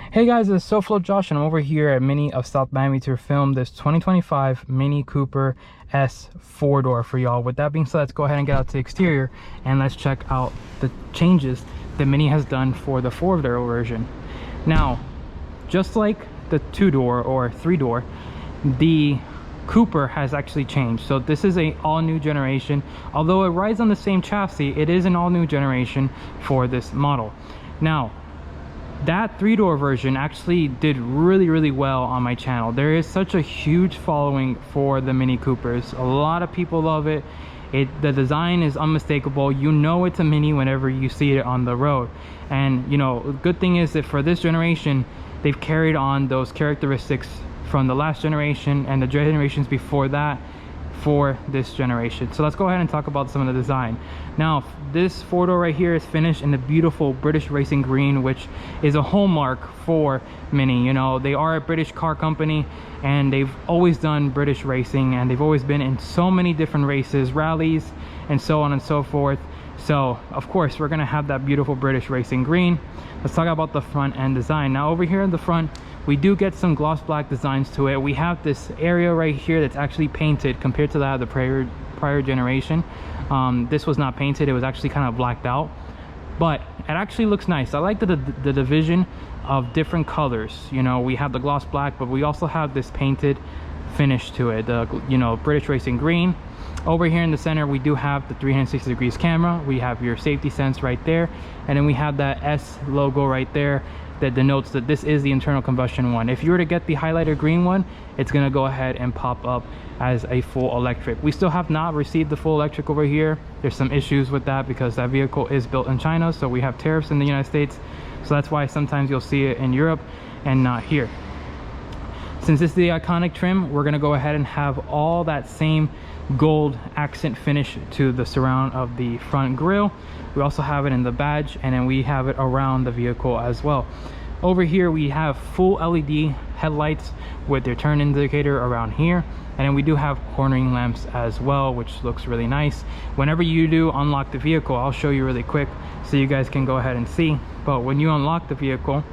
Hey guys, it's SoFlo Josh and I'm over here at Mini of South Miami to film this 2025 Mini Cooper S 4-door for y'all. With that being said, let's go ahead and get out to the exterior and let's check out the changes that Mini has done for the 4-door version. Now, just like the 2-door or 3-door, the Cooper has actually changed. So this is a all new generation. Although it rides on the same chassis, it is an all new generation for this model. Now, that 3-door version actually did really well on my channel. There is such a huge following for the Mini Coopers. A lot of people love it. The design is unmistakable. You know it's a Mini whenever you see it on the road. And you know, good thing is that for this generation, they've carried on those characteristics from the last generation and the generations before that for this generation. So let's go ahead and talk about some of the design. Now, this 4-door right here is finished in the beautiful British racing green, which is a hallmark for Mini. You know, they are a British car company and they've always done British racing, and they've always been in so many different races, rallies, and so on and so forth. So of course we're gonna have that beautiful British racing green. Let's talk about the front end design. Now, over here in the front, we do get some gloss black designs to it. We have this area right here that's actually painted compared to that of the prior generation. This was not painted, it was actually kind of blacked out, but it actually looks nice. I like the division of different colors. You know, we have the gloss black, but we also have this painted finish to it, the, you know, British racing green. Over here in the center, we do have the 360 degrees camera. We have your safety sense right there, and then we have that S logo right there that denotes that this is the internal combustion one. If you were to get the highlighter green one, it's gonna go ahead and pop up as a full electric. We still have not received the full electric over here. There's some issues with that because that vehicle is built in China, so we have tariffs in the United States. So that's why sometimes you'll see it in Europe and not here. Since this is the iconic trim, we're gonna go ahead and have all that same gold accent finish to the surround of the front grille. We also have it in the badge, and then we have it around the vehicle as well. Over here we have full LED headlights with their turn indicator around here, and then we do have cornering lamps as well, which looks really nice. Whenever you do unlock the vehicle, I'll show you really quick so you guys can go ahead and see, but when you unlock the vehicle,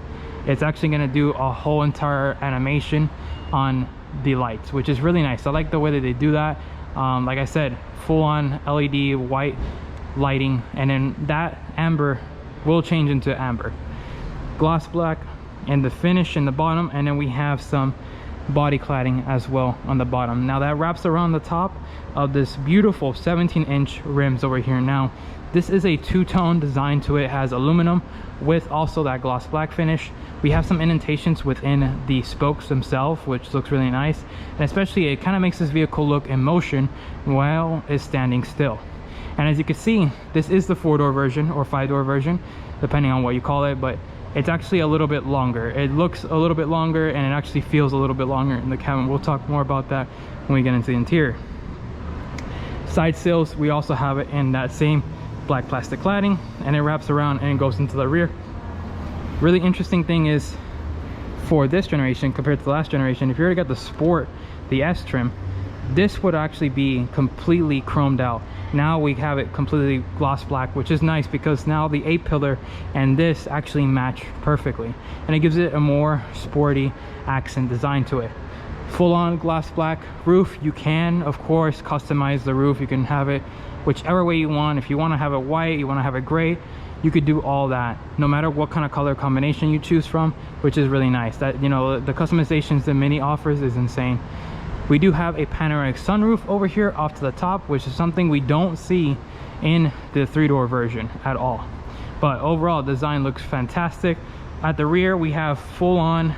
it's actually going to do a whole entire animation on the lights, which is really nice. I like the way that they do that. Like I said, full on LED white lighting, and then that amber will change into amber, gloss black, and the finish in the bottom, and then we have some body cladding as well on the bottom. Now that wraps around the top of this beautiful 17-inch rims over here. Now this is a two-tone design to it. It has aluminum with also that gloss black finish. We have some indentations within the spokes themselves, which looks really nice, and especially it kind of makes this vehicle look in motion while it's standing still. And as you can see, this is the 4-door version or 5-door version, depending on what you call it, but it's actually a little bit longer. It looks a little bit longer, and it actually feels a little bit longer in the cabin. We'll talk more about that when we get into the interior. Side sills, we also have it in that same black plastic cladding, and it wraps around and goes into the rear. Really interesting thing is, for this generation compared to the last generation, if you were to get the Sport, the S trim, this would actually be completely chromed out. Now we have it completely gloss black, which is nice because now the A-pillar and this actually match perfectly, and it gives it a more sporty accent design to it. Full-on gloss black roof. You can of course customize the roof. You can have it whichever way you want. If you want to have it white, you want to have it gray, you could do all that, no matter what kind of color combination you choose from, which is really nice. That, you know, the customizations that Mini offers is insane. We do have a panoramic sunroof over here off to the top, which is something we don't see in the 3-door version at all. But overall, design looks fantastic. At the rear, we have full-on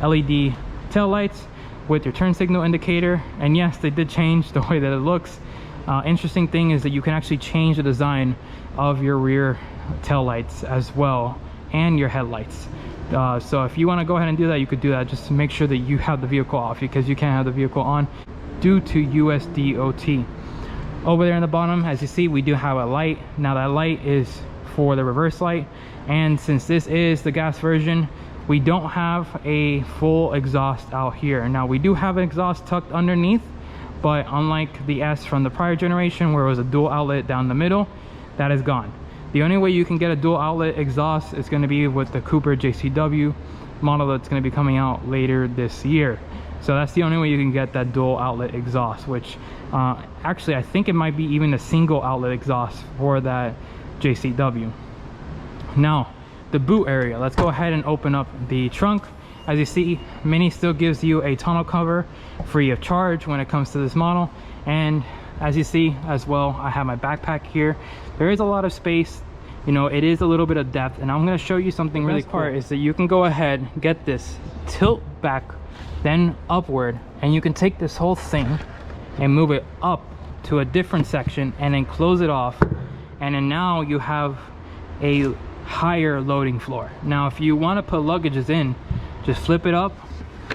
LED tail lights with your turn signal indicator, and yes, they did change the way that it looks. Interesting thing is that you can actually change the design of your rear tail lights as well, and your headlights. So if you want to go ahead and do that, you could do that. Just to make sure that you have the vehicle off, because you can't have the vehicle on due to US DOT. Over there in the bottom, as you see, we do have a light. Now that light is for the reverse light, and since this is the gas version, we don't have a full exhaust out here. Now we do have an exhaust tucked underneath, but unlike the S from the prior generation where it was a dual outlet down the middle, that is gone. The only way you can get a dual outlet exhaust is going to be with the Cooper JCW model that's going to be coming out later this year. So that's the only way you can get that dual outlet exhaust, which actually I think it might be even a single outlet exhaust for that JCW. Now the boot area, let's go ahead and open up the trunk. As you see, Mini still gives you a tonneau cover free of charge when it comes to this model. And as you see as well, I have my backpack here. There is a lot of space, you know, it is a little bit of depth, and I'm going to show you something really cool. Is that you can go ahead, get this, tilt back, then upward, and you can take this whole thing and move it up to a different section and then close it off, and then now you have a higher loading floor. Now if you want to put luggages in, just flip it up,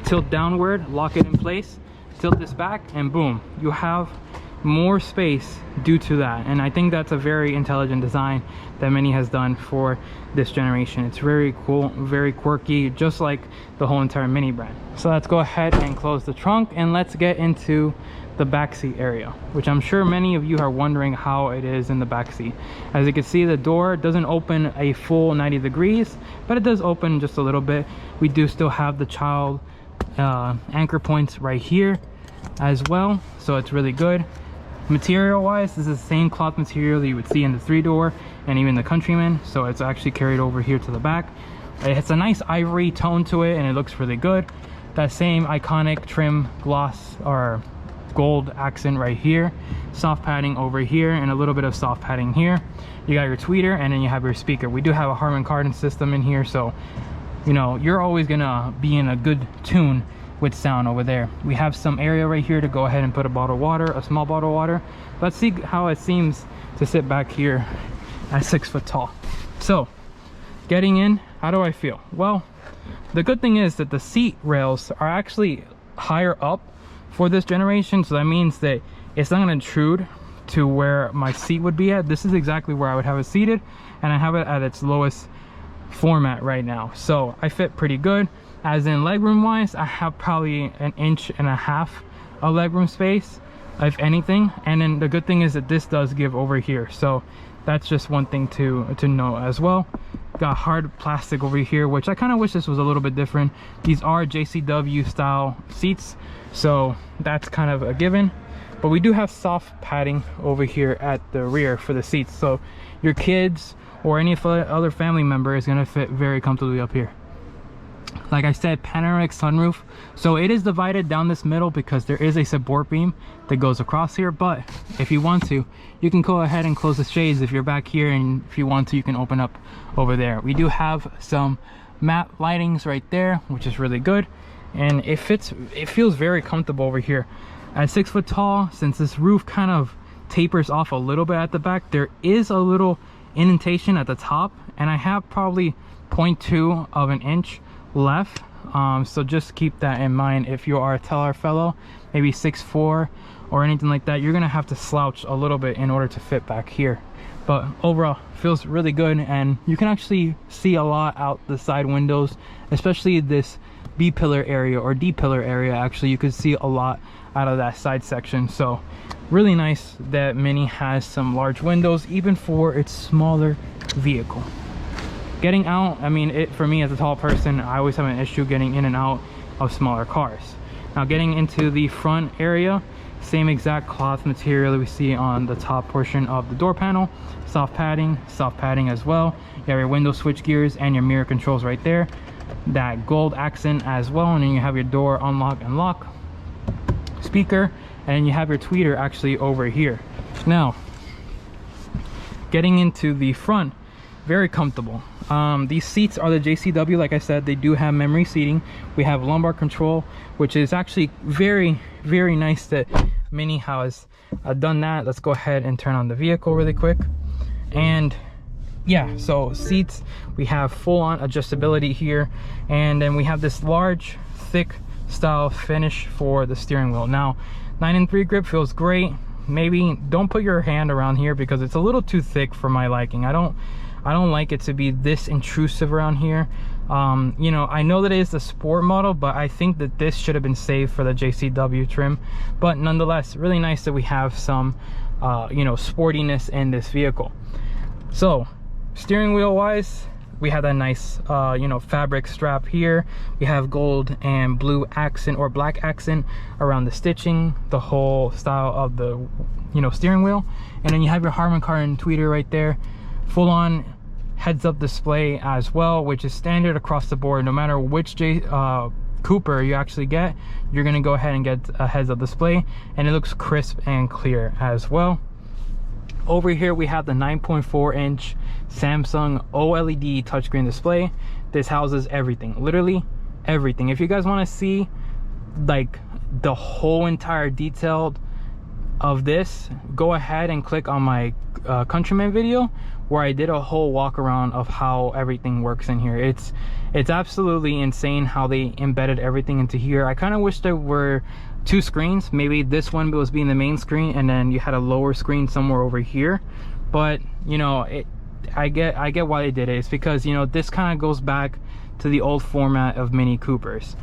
tilt downward, lock it in place, tilt this back, and boom, you have more space due to that. And I think that's a very intelligent design that Mini has done for this generation. It's very cool, very quirky, just like the whole entire Mini brand. So let's go ahead and close the trunk, and let's get into the backseat area, which I'm sure many of you are wondering how it is in the backseat. As you can see, the door doesn't open a full 90 degrees, but it does open just a little bit. We do still have the child anchor points right here as well, so it's really good. Material wise, this is the same cloth material that you would see in the 3-door and even the Countryman, so it's actually carried over here to the back. It has a nice ivory tone to it and it looks really good. That same iconic trim gloss or gold accent right here, soft padding over here, and a little bit of soft padding here. You got your tweeter, and then you have your speaker. We do have a Harman Kardon system in here, so you know you're always gonna be in a good tune with sound over there. We have some area right here to go ahead and put a bottle of water, a small bottle of water. Let's see how it seems to sit back here at 6 foot tall. So getting in, how do I feel? Well, the good thing is that the seat rails are actually higher up for this generation, so that means that it's not going to intrude to where my seat would be at. This is exactly where I would have it seated, and I have it at its lowest format right now, so I fit pretty good. As in legroom wise, I have probably 1.5 inches of legroom space, if anything. And then the good thing is that this does give over here, so that's just one thing to know as well. Got hard plastic over here, which I kind of wish this was a little bit different. These are JCW style seats, so that's kind of a given. But we do have soft padding over here at the rear for the seats, so your kids or any other family member is going to fit very comfortably up here. Like I said, panoramic sunroof, so it is divided down this middle because there is a support beam that goes across here. But if you want to, you can go ahead and close the shades if you're back here, and if you want to, you can open up over there. We do have some matte lightings right there, which is really good, and it feels very comfortable over here. At 6 foot tall, since this roof kind of tapers off a little bit at the back, there is a little indentation at the top, and I have probably 0.2 of an inch left, so just keep that in mind. If you are a taller fellow, maybe 6'4" or anything like that, you're gonna have to slouch a little bit in order to fit back here. But overall, feels really good, and you can actually see a lot out the side windows, especially this B pillar area or D pillar area. Actually, you could see a lot out of that side section, so really nice that Mini has some large windows even for its smaller vehicle. Getting out, I mean, for me as a tall person, I always have an issue getting in and out of smaller cars. Now getting into the front area, same exact cloth material that we see on the top portion of the door panel. Soft padding as well. You have your window switch gears and your mirror controls right there. That gold accent as well, and then you have your door unlock and lock. Speaker, and then you have your tweeter actually over here. Now, getting into the front, very comfortable. These seats are the JCW. Like I said, they do have memory seating. We have lumbar control, which is actually very, very nice that Mini has done that. Let's go ahead and turn on the vehicle really quick. And yeah, so seats, we have full-on adjustability here, and then we have this large, thick style finish for the steering wheel. Now 9-3 grip feels great. Maybe don't put your hand around here because it's a little too thick for my liking. I don't like it to be this intrusive around here. You know, I know that it is the sport model, but I think that this should have been saved for the JCW trim. But nonetheless, really nice that we have some you know, sportiness in this vehicle. So steering wheel wise, we have that nice you know, fabric strap here. We have gold and blue accent or black accent around the stitching, the whole style of the, you know, steering wheel. And then you have your Harman Kardon tweeter right there, full on heads-up display as well, which is standard across the board. No matter which Cooper you actually get, you're gonna go ahead and get a heads-up display, and it looks crisp and clear as well. Over here we have the 9.4-inch Samsung OLED touchscreen display. This houses everything, literally everything. If you guys want to see like the whole entire detail of this, go ahead and click on my Countryman video, where I did a whole walk around of how everything works in here. It's absolutely insane how they embedded everything into here. I kind of wish there were two screens. Maybe this one was being the main screen, and then you had a lower screen somewhere over here. But you know, I get why they did it. It's because, you know, this kind of goes back to the old format of Mini Coopers.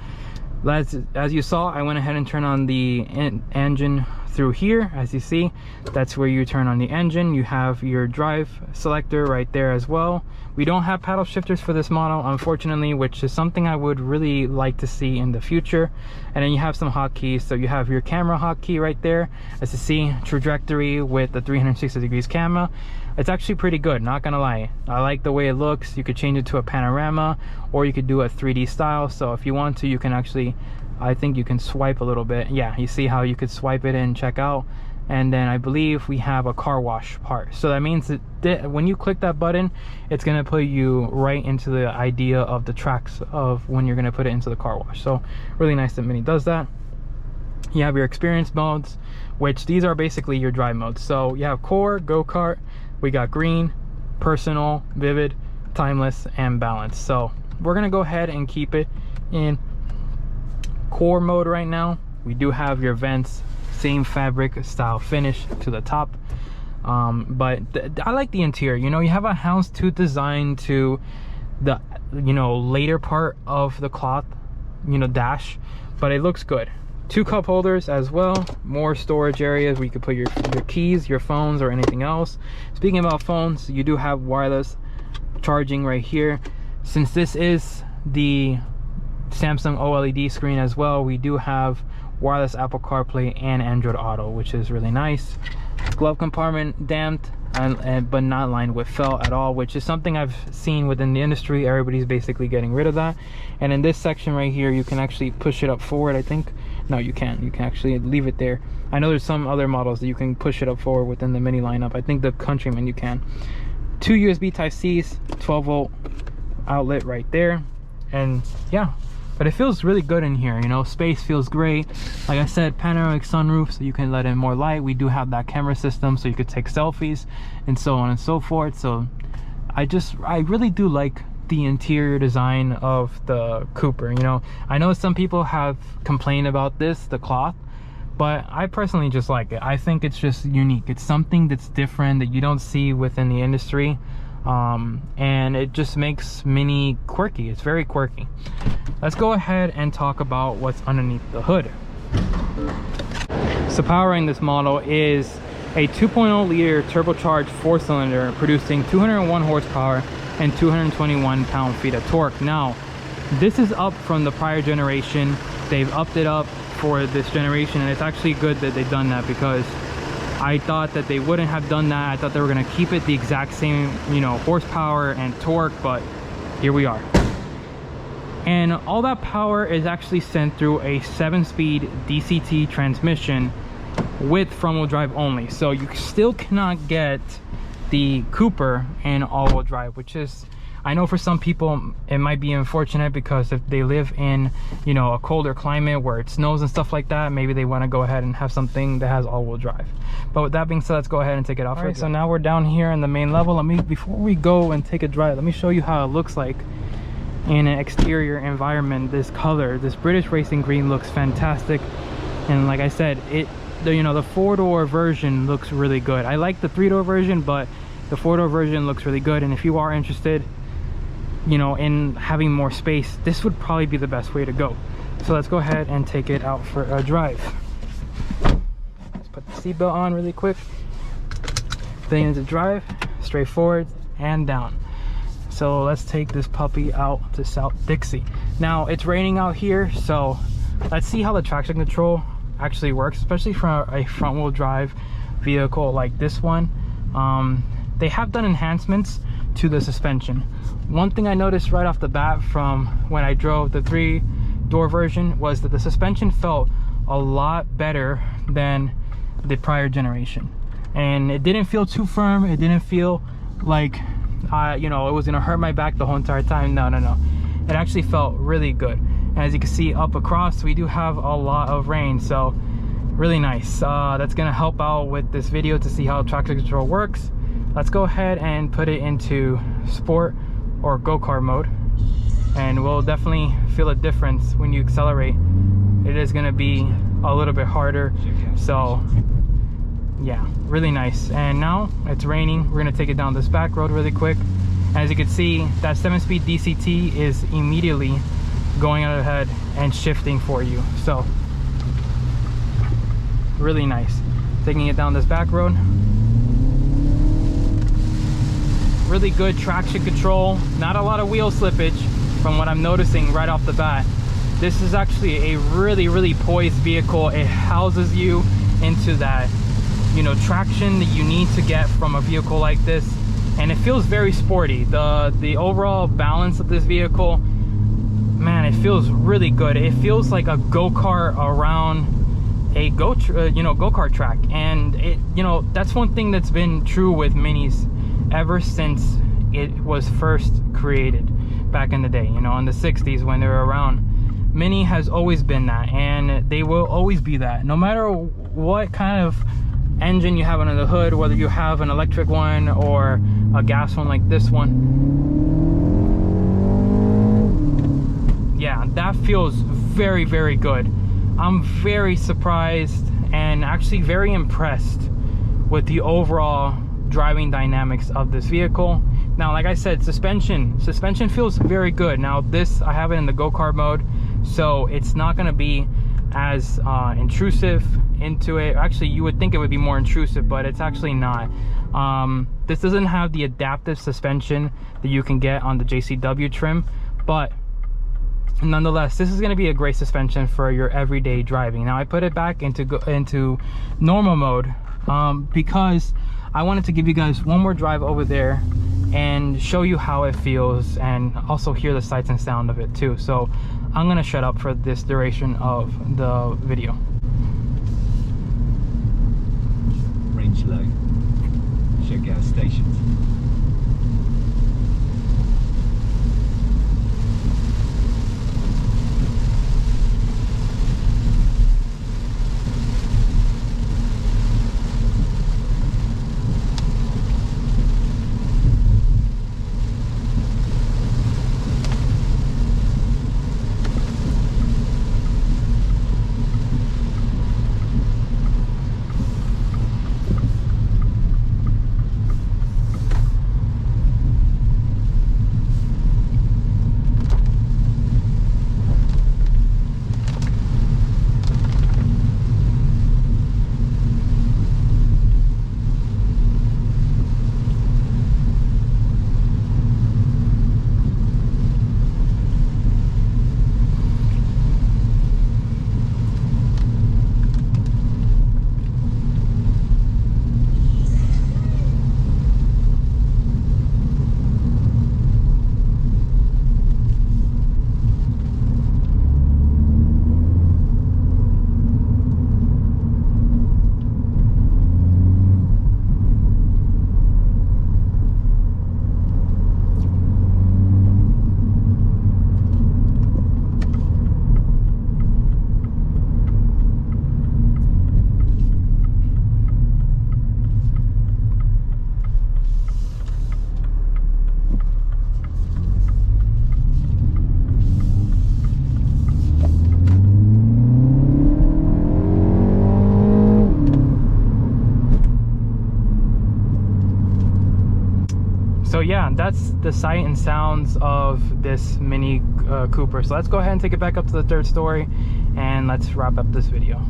As you saw, I went ahead and turned on the engine through here. As you see, that's where you turn on the engine. You have your drive selector right there as well. We don't have paddle shifters for this model, unfortunately, which is something I would really like to see in the future. And then you have some hotkeys. So you have your camera hotkey right there. As you see, trajectory with the 360 degrees camera. It's actually pretty good, not gonna lie. I like the way it looks. You could change it to a panorama, or you could do a 3D style. So if you want to, you can actually, I think you can swipe a little bit. Yeah, you see how you could swipe it and check out. And then I believe we have a car wash part. So that means that when you click that button, it's gonna put you right into the idea of the tracks of when you're gonna put it into the car wash. So really nice that Mini does that. You have your experience modes, which these are basically your drive modes. So you have core, go-kart, we got green, personal, vivid, timeless, and balanced. So we're gonna go ahead and keep it in core mode right now. We do have your vents, same fabric style finish to the top. But I like the interior. You know, you have a houndstooth design to the, you know, later part of the cloth, you know, dash, but it looks good. Two cup holders as well, more storage areas where you could put your keys, your phones, or anything else. Speaking about phones, you do have wireless charging right here. Since this is the Samsung OLED screen as well, we do have wireless Apple CarPlay and Android Auto, which is really nice. Glove compartment damped but not lined with felt at all, which is something I've seen within the industry. Everybody's basically getting rid of that. And in this section right here, you can actually push it up forward, I think. No, you can't. You can actually leave it there. I know there's some other models that you can push it up forward within the Mini lineup. I think the Countryman you can. Two USB Type-Cs, 12-volt outlet right there. And yeah, but it feels really good in here. You know, space feels great. Like I said, panoramic sunroof, so you can let in more light. We do have that camera system, so you could take selfies and so on and so forth. So I really do like the interior design of the Cooper. You know, I know some people have complained about this, the cloth, but I personally just like it. I think it's just unique. It's something that's different that you don't see within the industry. And it just makes Mini quirky. It's very quirky. Let's go ahead and talk about what's underneath the hood. So powering this model is a 2.0 liter turbocharged 4-cylinder producing 201 horsepower and 221 pound-feet of torque. Now, this is up from the prior generation. They've upped it up for this generation, and it's actually good that they've done that, because I thought that they wouldn't have done that. I thought they were going to keep it the exact same, you know, horsepower and torque, but here we are. And all that power is actually sent through a 7-speed DCT transmission with front-wheel drive only. So you still cannot get the Cooper in all-wheel drive, which is, I know for some people it might be unfortunate, because if they live in, you know, a colder climate where it snows and stuff like that, maybe they want to go ahead and have something that has all-wheel drive. But with that being said, let's go ahead and take it off. All right, so now we're down here in the main level. Before we go and take a drive, let me show you how it looks like in an exterior environment. This color, this British Racing Green, looks fantastic. And like I said, you know, the 4-door version looks really good. I like the 3-door version, but the 4-door version looks really good. And if you are interested, you know, in having more space, this would probably be the best way to go. So let's go ahead and take it out for a drive. Let's put the seatbelt on really quick. Then into drive, straightforward and down. So let's take this puppy out to South Dixie. Now it's raining out here, so let's see how the traction control actually works, especially for a front-wheel drive vehicle like this one. They have done enhancements to the suspension. One thing I noticed right off the bat from when I drove the 3-door version was that the suspension felt a lot better than the prior generation, and it didn't feel too firm. It didn't feel like you know, it was gonna hurt my back the whole entire time. No, it actually felt really good. And as you can see up across, we do have a lot of rain, so really nice. That's gonna help out with this video to see how traction control works. Let's go ahead and put it into sport or go-kart mode, and we'll definitely feel a difference when you accelerate. It is gonna be a little bit harder, so yeah, really nice. And now it's raining. We're gonna take it down this back road really quick. As you can see, that 7-speed DCT is immediately going out ahead and shifting for you, so really nice. Taking it down this back road. Really good traction control, not a lot of wheel slippage from what I'm noticing right off the bat. This is actually a really poised vehicle. It houses you into that, you know, traction that you need to get from a vehicle like this, and it feels very sporty. The overall balance of this vehicle, man, it feels really good. It feels like a go-kart around a go-kart track. And it, you know, that's one thing that's been true with minis ever since it was first created back in the day, you know, in the 60s when they were around. Mini has always been that, and they will always be that, no matter what kind of engine you have under the hood, whether you have an electric one or a gas one like this one. Yeah, that feels very good. I'm very surprised and actually very impressed with the overall driving dynamics of this vehicle. Now, like I said, suspension feels very good. Now this, I have it in the go-kart mode, so it's not going to be as intrusive into it. Actually, you would think it would be more intrusive, but it's actually not. This doesn't have the adaptive suspension that you can get on the JCW trim, but nonetheless, this is going to be a great suspension for your everyday driving. Now I put it back into normal mode because I wanted to give you guys one more drive over there and show you how it feels, and also hear the sights and sound of it too. So I'm gonna shut up for this duration of the video. Range low. Check out stations. So yeah, that's the sight and sounds of this Mini Cooper. So let's go ahead and take it back up to the third story and let's wrap up this video.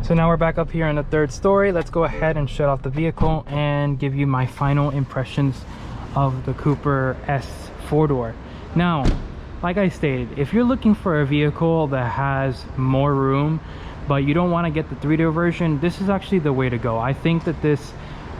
So now we're back up here in the third story. Let's go ahead and shut off the vehicle and give you my final impressions of the Cooper S 4-door. Now, like I stated, if you're looking for a vehicle that has more room but you don't want to get the 3-door version, this is actually the way to go. I think that this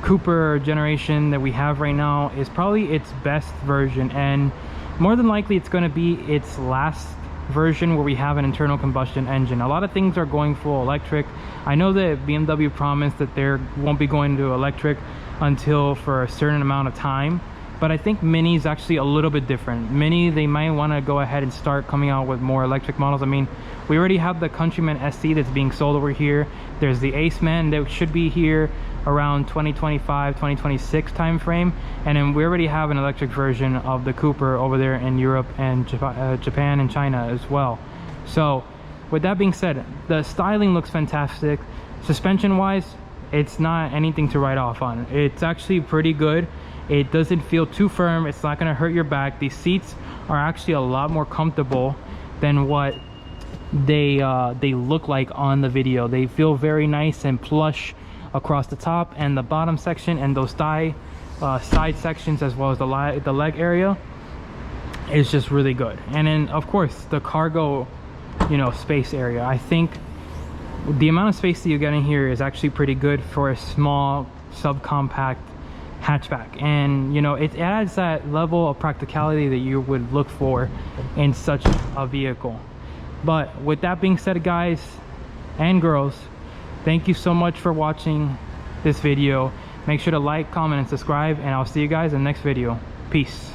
Cooper generation that we have right now is probably its best version, and more than likely it's going to be its last version where we have an internal combustion engine. A lot of things are going full electric. I know that BMW promised that they won't be going to electric until for a certain amount of time, but I think Mini is actually a little bit different. Mini, they might want to go ahead and start coming out with more electric models. I mean, we already have the Countryman SC that's being sold over here. There's the Aceman that should be here around 2025 2026 time frame, and then we already have an electric version of the Cooper over there in Europe and Japan and China as well. So with that being said, the styling looks fantastic. Suspension wise, it's not anything to write off on. It's actually pretty good. It doesn't feel too firm. It's not going to hurt your back. These seats are actually a lot more comfortable than what they look like on the video. They feel very nice and plush across the top and the bottom section, and those thigh side sections, as well as the leg area, is just really good. And then of course the cargo, you know, space area. I think the amount of space that you get in here is actually pretty good for a small subcompact hatchback, and you know, it adds that level of practicality that you would look for in such a vehicle. But with that being said, guys and girls, thank you so much for watching this video. Make sure to like, comment, and subscribe, and I'll see you guys in the next video. Peace.